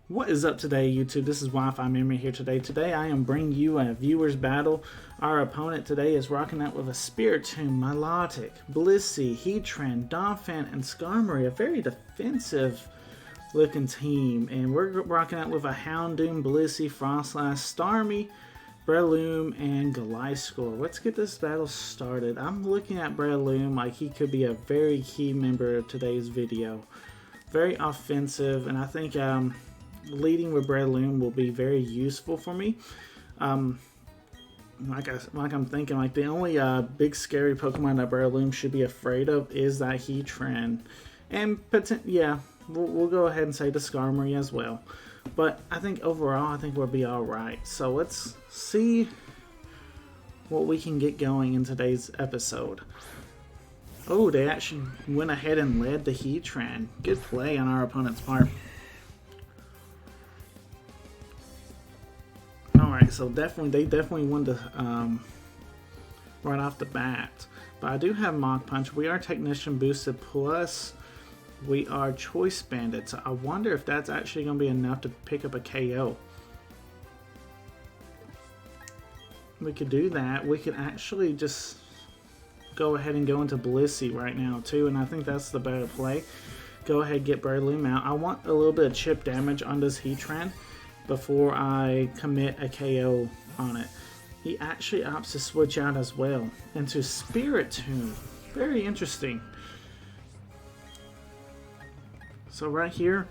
What is up today, YouTube? This is Wi-Fi Memory here today. Today I am bringing you a viewer's battle. Our opponent today is rocking out with a Spiritomb, Milotic, Blissey, Heatran, Donphan, and Skarmory. A very defensive looking team. And we're rocking out with a Houndoom, Blissey, Frostlass, Starmie, Breloom, and Gliscor. Let's get this battle started. I'm looking at Breloom like he could be a very key member of today's video. Very offensive, and I think leading with Breloom will be very useful for me. Like I'm thinking, like the only big scary Pokemon that Breloom should be afraid of is that Heatran, and yeah, we'll go ahead and say the Skarmory as well. But I think overall, I think we'll be all right. So let's see what we can get going in today's episode. Oh, they actually went ahead and led the Heatran. Good play on our opponent's part. Alright, so they definitely won the, right off the bat. But I do have Mach Punch. We are Technician boosted, plus we are Choice Banded. So I wonder if that's actually going to be enough to pick up a KO. We could do that. We could actually just go ahead and go into Blissey right now too, and I think that's the better play. Go ahead, get Breloom out. I want a little bit of chip damage on this Heatran before I commit a KO on it. He actually opts to switch out as well into Spiritomb. Very interesting. So right here,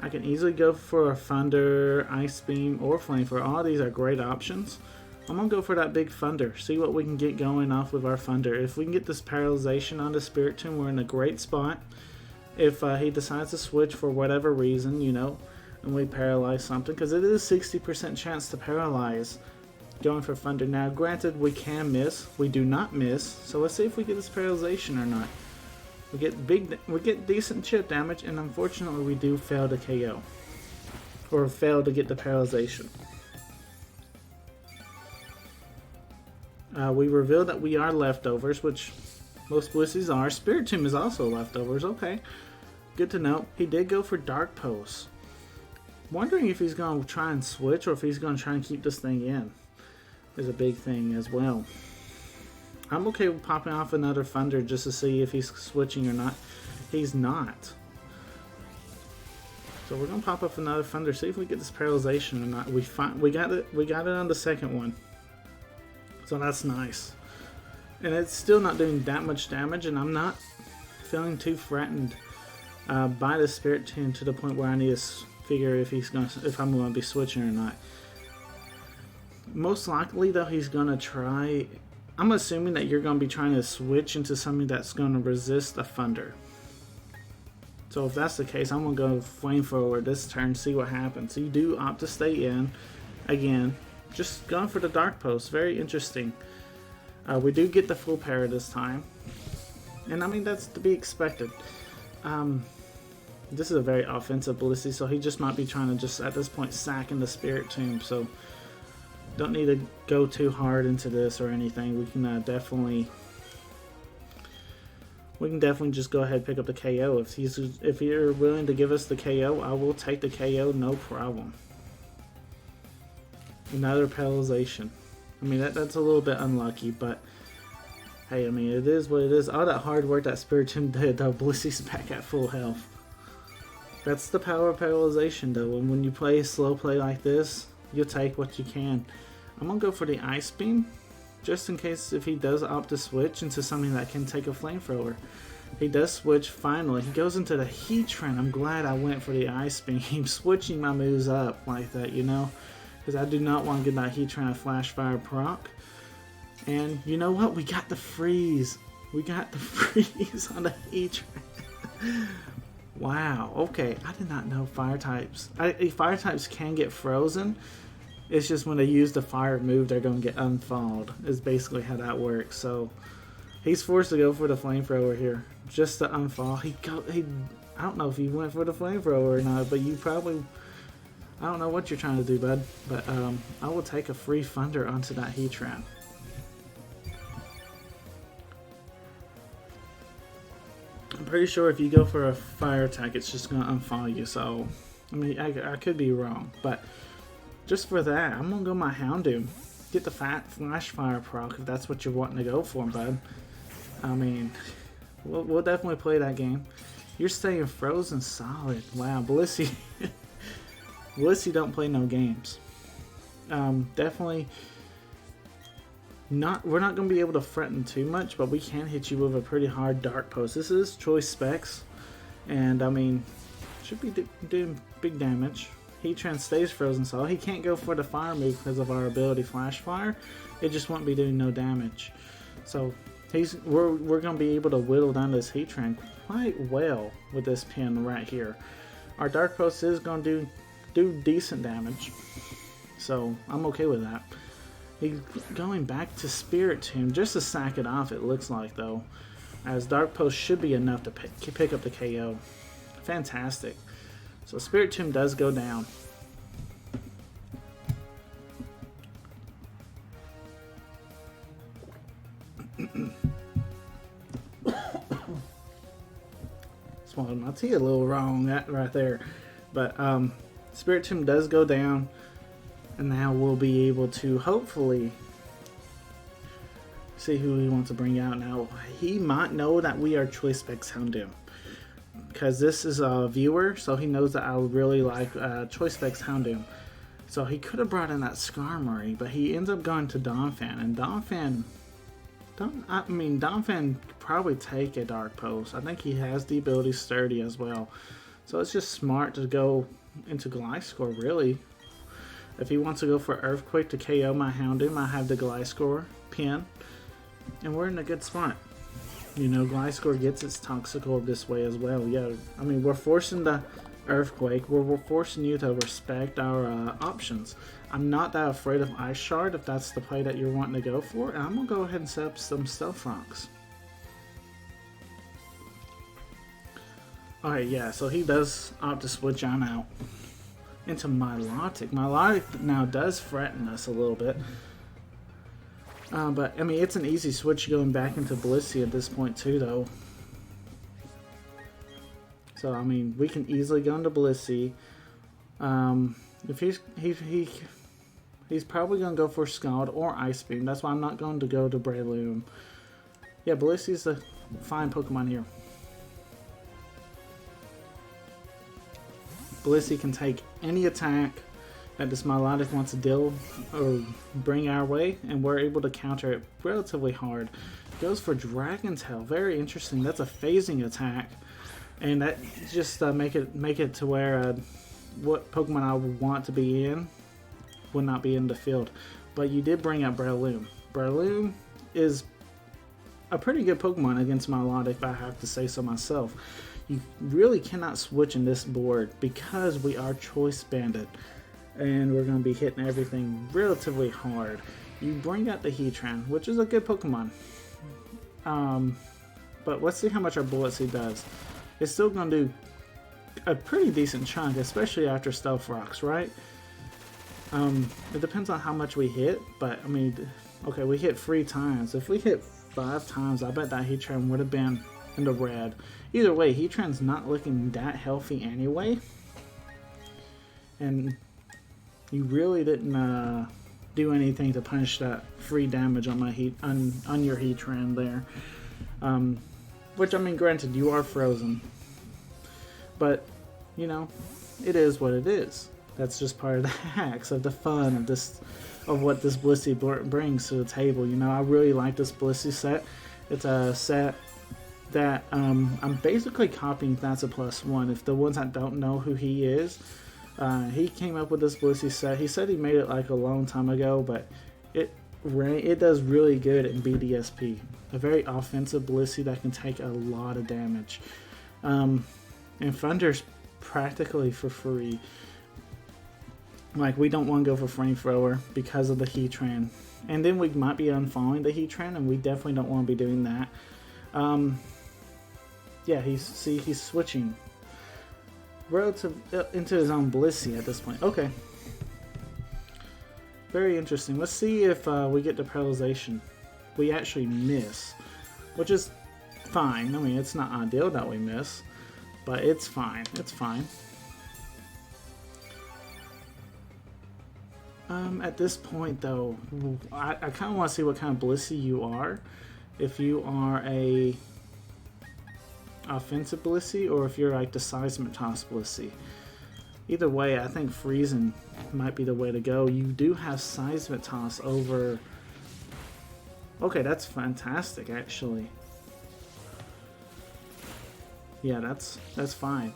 I can easily go for a Thunder, Ice Beam, or Flamethrower. All these are great options. I'm going to go for that big Thunder. See what we can get going off with our Thunder. If we can get this Paralyzation on the Spiritomb, we're in a great spot. If he decides to switch for whatever reason, you know, and we paralyze something, because it is a 60% chance to paralyze going for Thunder. Now, granted, we can miss. We do not miss. So let's see if we get this Paralyzation or not. We get decent chip damage, and unfortunately, we do fail to KO. Or fail to get the Paralyzation. We reveal that we are leftovers, which most Blisseys are. Spiritomb is also leftovers. Okay, good to know. He did go for Dark Pulse. Wondering if he's going to try and switch or if he's going to try and keep this thing in. Is a big thing as well. I'm okay with popping off another Thunder just to see if he's switching or not. He's not. So we're going to pop up another Thunder, see if we get this Paralyzation or not. We got it on the second one. So that's nice. And it's still not doing that much damage, and I'm not feeling too threatened by the Spiritomb to the point where I need to figure if I'm going to be switching or not. Most likely, though, he's going to try. I'm assuming that you're going to be trying to switch into something that's going to resist a Thunder. So if that's the case, I'm going to go Flamethrower this turn, see what happens. So you do opt to stay in. Again, just going for the Dark Post. Very interesting. We do get the full para this time. And I mean, that's to be expected. This is a very offensive Blissey, so he just might be trying to just, at this point, sack in the Spiritomb. So don't need to go too hard into this or anything. We can definitely just go ahead and pick up the KO. If you're willing to give us the KO, I will take the KO, no problem. Another Paralyzation. I mean, that's a little bit unlucky, but hey, I mean, it is what it is. All that hard work that Spiritomb did, though, Blissey's back at full health. That's the power of Paralyzation, though. And when you play slow play like this, you'll take what you can. I'm going to go for the Ice Beam, just in case if he does opt to switch into something that can take a Flamethrower. He does switch finally. He goes into the Heatran. I'm glad I went for the Ice Beam, switching my moves up like that, you know, because I do not want to get that Heatran a Flash Fire proc. And you know what? We got the freeze. We got the freeze on the Heatran. Wow. Okay. I did not know fire types. Fire types can get frozen. It's just when they use the fire move, they're going to get unfalled. Is basically how that works. So he's forced to go for the Flamethrower here, just to unfall. I don't know if he went for the Flamethrower or not, but you probably. I don't know what you're trying to do, bud. But I will take a free Thunder onto that Heatran. I'm pretty sure if you go for a fire attack, it's just going to unfollow you, so I mean, I could be wrong, but just for that, I'm gonna go my Houndoom. Get the Flash Fire proc if that's what you're wanting to go for, bud. I mean, we'll definitely play that game. You're staying frozen solid. Wow, Blissey. Blissey don't play no games. Definitely not. We're not going to be able to threaten too much, but we can hit you with a pretty hard dark post. This is choice specs, and I mean, should be doing big damage. Heatran stays frozen solid. He can't go for the fire move because of our ability Flash Fire. It just won't be doing no damage. So we're going to be able to whittle down this Heatran quite well with this pin right here. Our dark post is going to do decent damage, so I'm okay with that. He's going back to Spirit Tomb just to sack it off, it looks like, though, as dark post should be enough to pick up the KO. Fantastic. So Spirit Tomb does go down. Swallowed my tea a little wrong that right there, but Spirit Tomb does go down, and now we'll be able to hopefully see who we want to bring out. Now he might know that we are Choice Specs Houndoom, because this is a viewer, so he knows that I would really like Choice Specs Houndoom. So he could have brought in that Skarmory, but he ends up going to Donphan, and Donphan could probably take a Dark Post. I think he has the ability Sturdy as well. So it's just smart to go into Gliscor, really. If he wants to go for Earthquake to KO my Houndoom, I have the Gliscor pin, and we're in a good spot. You know, Gliscor gets its Toxic Orb this way as well. Yeah, I mean, we're forcing the Earthquake. We're forcing you to respect our options. I'm not that afraid of Ice Shard if that's the play that you're wanting to go for. And I'm going to go ahead and set up some Stealth Rocks. Alright, yeah, so he does opt to switch on out into Milotic. Milotic now does threaten us a little bit. But, I mean, it's an easy switch going back into Blissey at this point, too, though. So, I mean, we can easily go into Blissey. If he's probably going to go for Scald or Ice Beam. That's why I'm not going to go to Breloom. Yeah, Blissey's a fine Pokemon here. Blissey can take any attack that this Milotic wants to deal or bring our way, and we're able to counter it relatively hard. Goes for Dragon Tail. Very interesting. That's a phasing attack, and that just make it to where what Pokemon I would want to be in would not be in the field. But you did bring up Breloom. Breloom is a pretty good Pokemon against Milotic, if I have to say so myself. You really cannot switch in this board because we are choice banded, and we're going to be hitting everything relatively hard. You bring out the Heatran, which is a good Pokemon. But let's see how much our Bullet Seed does. It's still going to do a pretty decent chunk, especially after Stealth Rocks, right? It depends on how much we hit, but I mean, okay, we hit 3 times. If we hit 5 times, I bet that Heatran would have been in the red. Either way, Heatran's not looking that healthy anyway, and you really didn't do anything to punish that free damage on my on your Heatran there. Which, I mean, granted, you are frozen, but you know, it is what it is. That's just part of the hacks, of the fun of this, of what this Blissey brings to the table. You know, I really like this Blissey set. It's a set that I'm basically copying That's a Plus One. If the ones that don't know who he is, he came up with this Blissey set. He said he made it like a long time ago, but it does really good in BDSP. A very offensive Blissey that can take a lot of damage. And Thunder's practically for free. Like, we don't want to go for Flamethrower because of the Heatran. And then we might be unfollowing the Heatran, and we definitely don't want to be doing that. Yeah, he's switching into his own Blissey at this point. Okay. Very interesting. Let's see if we get the paralyzation. We actually miss, which is fine. I mean, it's not ideal that we miss, but it's fine. It's fine. At this point, though, I kind of want to see what kind of Blissey you are. If you are a offensive Blissey, or if you're like the seismic toss Blissey. Either way, I think freezing might be the way to go. You do have seismic toss over. Okay, that's fantastic, actually. Yeah, that's fine.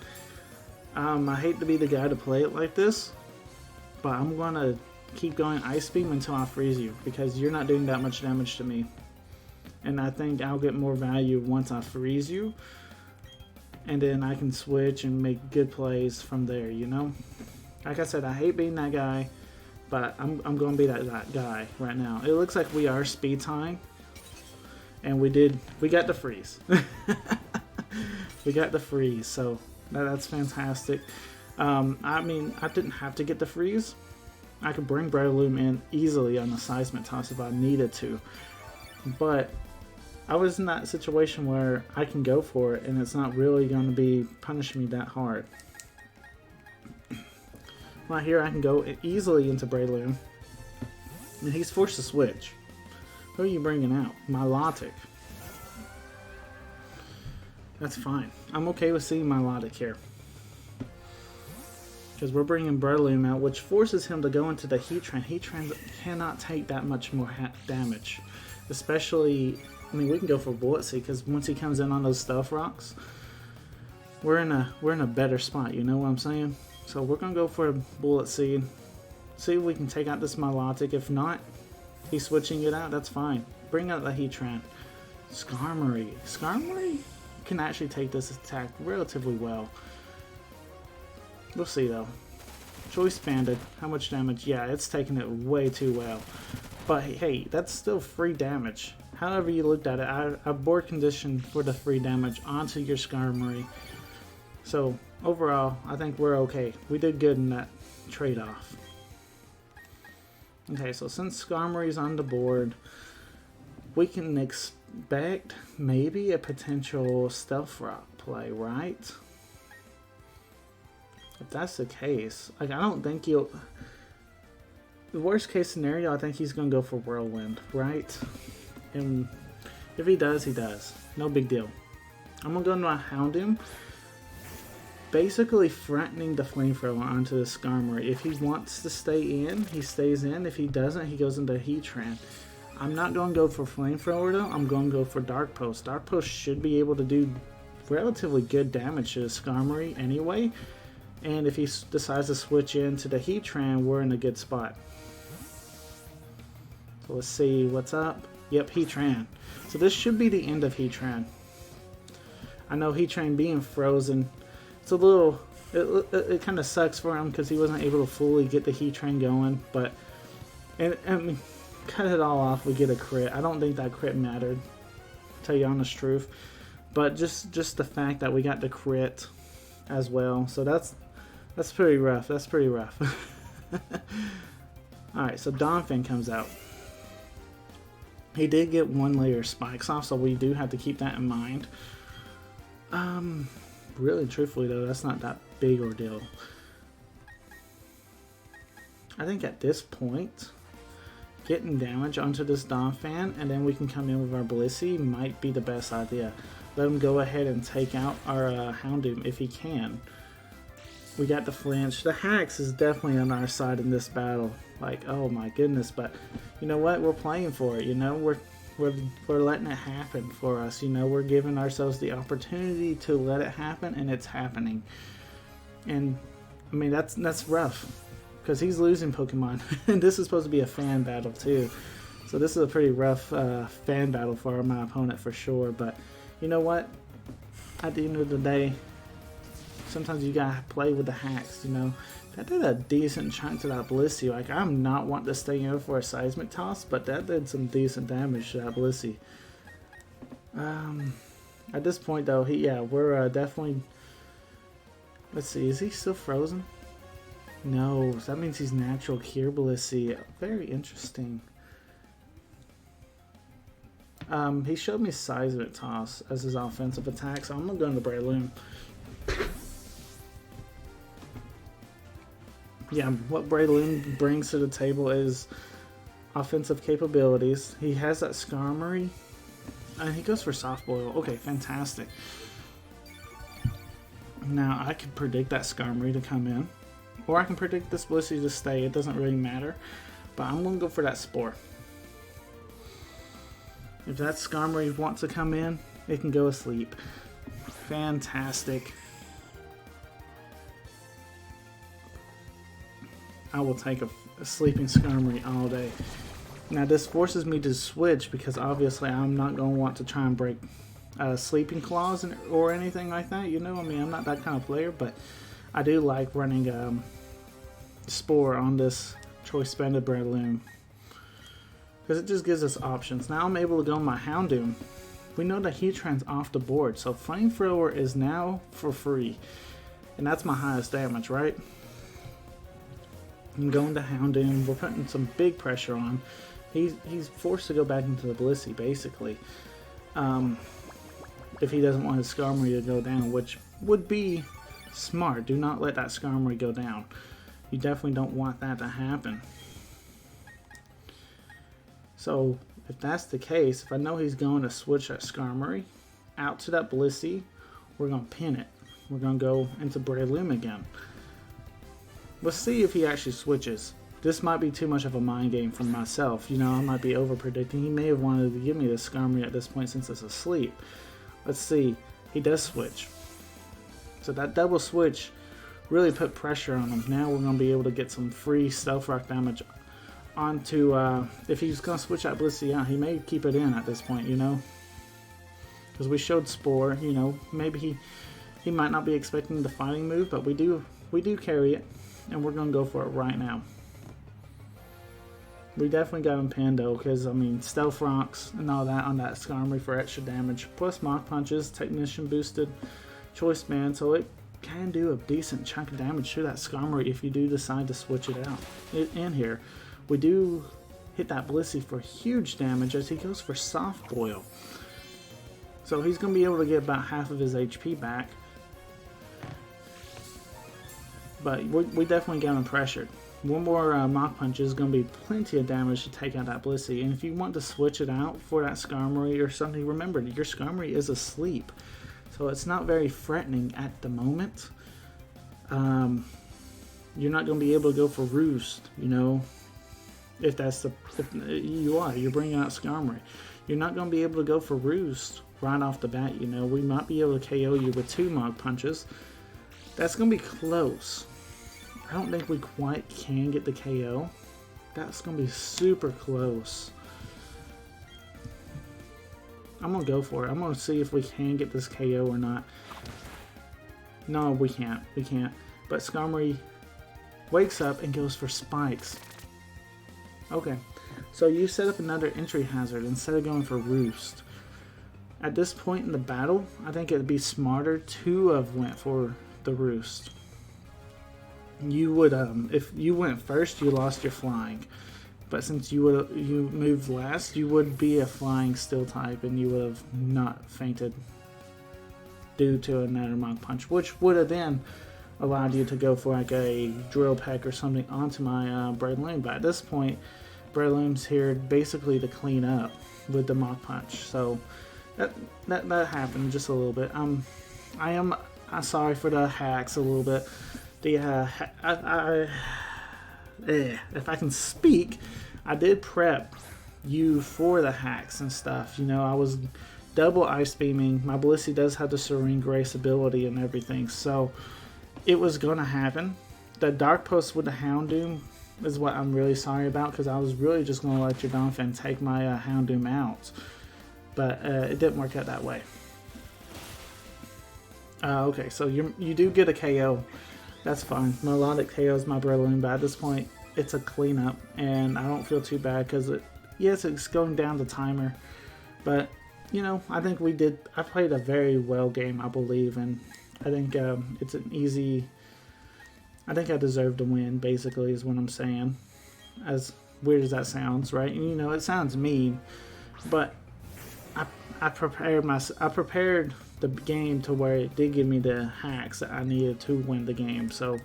I hate to be the guy to play it like this, but I'm gonna keep going Ice Beam until I freeze you, because you're not doing that much damage to me. And I think I'll get more value once I freeze you, and then I can switch and make good plays from there, you know? Like I said, I hate being that guy, but I'm going to be that guy right now. It looks like we are speed tying, and we got the freeze. We got the freeze, so that's fantastic. I mean, I didn't have to get the freeze. I could bring Breloom in easily on the seismic toss if I needed to, but I was in that situation where I can go for it and it's not really going to be punishing me that hard. Right here I can go easily into Breloom, and he's forced to switch. Who are you bringing out? Milotic. That's fine. I'm okay with seeing Milotic here, because we're bringing Breloom out, which forces him to go into the Heatran. Heatran cannot take that much more damage, especially. I mean, we can go for Blissey, because once he comes in on those Stealth Rocks, we're in a better spot. You know what I'm saying? So we're gonna go for a Blissey. See if we can take out this Milotic. If not, he's switching it out. That's fine. Bring out the Heatran. Skarmory. Skarmory can actually take this attack relatively well. We'll see though. Choice Banded. How much damage? Yeah, it's taking it way too well. But hey, that's still free damage. However you looked at it, I board conditioned for the free damage onto your Skarmory. So overall, I think we're okay. We did good in that trade-off. Okay, so since Skarmory's on the board, we can expect maybe a potential Stealth Rock play, right? If that's the case, like, I don't think you'll. The worst case scenario, I think he's gonna go for Whirlwind, right? And if he does, he does. No big deal. I'm gonna go into a Houndoom, basically threatening the Flamethrower onto the Skarmory. If he wants to stay in, he stays in. If he doesn't, he goes into Heatran. I'm not going to go for Flamethrower though. I'm going to go for Dark Post. Dark Post should be able to do relatively good damage to the Skarmory anyway. And if he decides to switch into the Heatran, we're in a good spot. So let's see what's up. Yep, Heatran. So this should be the end of Heatran. I know Heatran being frozen, it's a little, it kind of sucks for him because he wasn't able to fully get the Heatran going, but, and I mean, cut it all off, we get a crit. I don't think that crit mattered, to tell you the honest truth, but just the fact that we got the crit as well, so that's pretty rough. That's pretty rough. Alright, so Donphan comes out. He did get one layer of spikes off, so we do have to keep that in mind. Really, truthfully though, that's not that big ordeal. I think at this point, getting damage onto this Donphan, and then we can come in with our Blissey might be the best idea. Let him go ahead and take out our Houndoom if he can. We got the flinch. The Hacks is definitely on our side in this battle. Like, oh my goodness, but you know what? We're playing for it, you know? We're letting it happen for us, you know? We're giving ourselves the opportunity to let it happen, and it's happening. And, I mean, that's rough, because he's losing Pokemon. And this is supposed to be a fan battle, too. So this is a pretty rough fan battle for my opponent, for sure. But, you know what? At the end of the day, sometimes you gotta play with the Hacks, you know. That did a decent chunk to that Blissey. Like, I'm not wanting to stay in for a Seismic Toss, but that did some decent damage to that Blissey. At this point, though, we're definitely... Let's see, is he still frozen? No, so that means he's Natural Cure Blissey. Very interesting. He showed me Seismic Toss as his offensive attack, so I'm gonna go into Breloom. yeah, what Breloom brings to the table is offensive capabilities. He has that Skarmory, and he goes for Soft Boil. Okay, fantastic. Now, I can predict that Skarmory to come in, or I can predict this Blissey to stay. It doesn't really matter, but I'm going to go for that Spore. If that Skarmory wants to come in, it can go asleep. Fantastic. I will take a sleeping Skarmory all day. Now this forces me to switch because obviously I'm not going to want to try and break sleeping claws or anything like that. You know, I mean, I'm not that kind of player, but I do like running Spore on this Choice Banded Breloom because it just gives us options. Now I'm able to go on my Houndoom. We know that Heatran's off the board, so Flamethrower is now for free, and that's my highest damage, right? I'm going to Houndoom. We're putting some big pressure on. He's forced to go back into the Blissey, basically. If he doesn't want his Skarmory to go down, which would be smart. Do not let that Skarmory go down. You definitely don't want that to happen. So, if that's the case, if I know he's going to switch that Skarmory out to that Blissey, we're going to pin it. We're going to go into Breloom again. Let's see if he actually switches. This might be too much of a mind game for myself. You know, I might be over-predicting. He may have wanted to give me the Skarmory at this point since it's asleep. Let's see. He does switch. So that double switch really put pressure on him. Now we're going to be able to get some free Stealth Rock damage onto... if he's going to switch that Blissey out, he may keep it in at this point, you know. Because we showed Spore, you know. Maybe he might not be expecting the fighting move, but we do carry it. And we're going to go for it right now. We definitely got him pinned though, because, I mean, Stealth Rocks and all that on that Skarmory for extra damage. Plus Mach Punches, Technician boosted, Choice Band, so it can do a decent chunk of damage to that Skarmory if you do decide to switch it out. In here, we do hit that Blissey for huge damage as he goes for Soft Boil. So he's going to be able to get about half of his HP back. But we definitely got him pressured. One more Mach Punch is going to be plenty of damage to take out that Blissey. And if you want to switch it out for that Skarmory or something, remember, your Skarmory is asleep. So it's not very threatening at the moment. You're not going to be able to go for Roost, you know. If that's you're bringing out Skarmory. You're not going to be able to go for Roost right off the bat, you know. We might be able to KO you with 2 Mach Punches. That's going to be close. I don't think we quite can get the KO. That's going to be super close. I'm going to go for it. I'm going to see if we can get this KO or not. No, we can't. We can't. But Skarmory wakes up and goes for Spikes. Okay. So you set up another entry hazard instead of going for Roost. At this point in the battle, I think it'd be smarter to have went for the Roost. You would if you went first, you lost your flying, but since you moved last, you would be a flying Steel type, and you would have not fainted due to another Mach Punch, which would have then allowed you to go for like a Drill Peck or something onto my Breloom. But at this point, Breloom's here basically to clean up with the Mach Punch, so that happened just a little bit. I'm sorry for the hacks a little bit. If I can speak, I did prep you for the hacks and stuff. You know, I was double Ice Beaming. My Blissey does have the Serene Grace ability and everything, so it was going to happen. The Dark Post with the Houndoom is what I'm really sorry about, because I was really just going to let your Donphan take my Houndoom out. But it didn't work out that way. Okay, so you do get a KO. That's fine. Melodic KO's my Breloom, but at this point, it's a cleanup, and I don't feel too bad because yes, it's going down the timer, but you know, I think I played a very well game, I believe, and I think it's an easy. I think I deserve to win. Basically, is what I'm saying. As weird as that sounds, right? And, you know, it sounds mean, but I prepared the game to where it did give me the hacks that I needed to win the game. So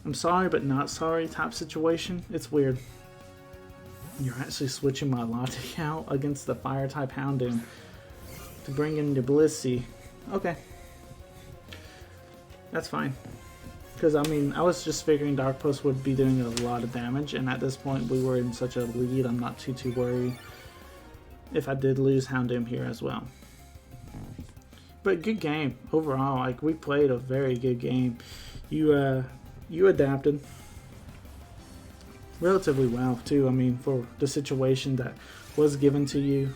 I'm sorry but not sorry type situation. It's weird. You're actually switching my logic out against the fire type Houndoom to bring in the Blissey. Okay. That's fine. Because, I mean, I was just figuring Dark Post would be doing a lot of damage, and at this point we were in such a lead, I'm not too worried if I did lose Houndoom here as well. But good game overall. Like, we played a very good game. You adapted relatively well too. I mean, for the situation that was given to you.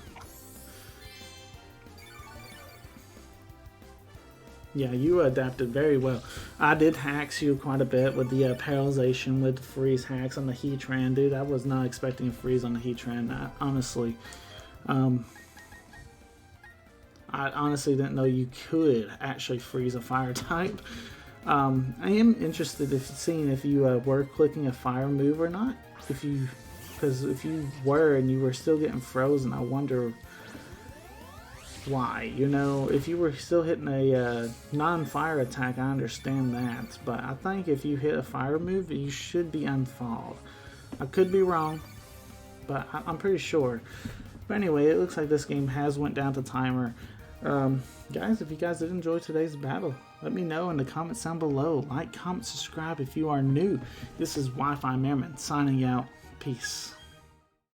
Yeah, you adapted very well. I did hacks you quite a bit with the paralyzation with the freeze hacks on the Heatran, dude. I was not expecting a freeze on the Heatran, honestly. I honestly didn't know you could actually freeze a fire type. I am interested in seeing if you were clicking a fire move or not. Because if you were and you were still getting frozen, I wonder why. You know, if you were still hitting a non-fire attack, I understand that. But I think if you hit a fire move, you should be unfollowed. I could be wrong, but I'm pretty sure. But anyway, it looks like this game has went down to timer. Guys, if you guys did enjoy today's battle, let me know in the comments down below. Like, comment, subscribe if you are new. This is Wi-Fi Merman signing out. Peace.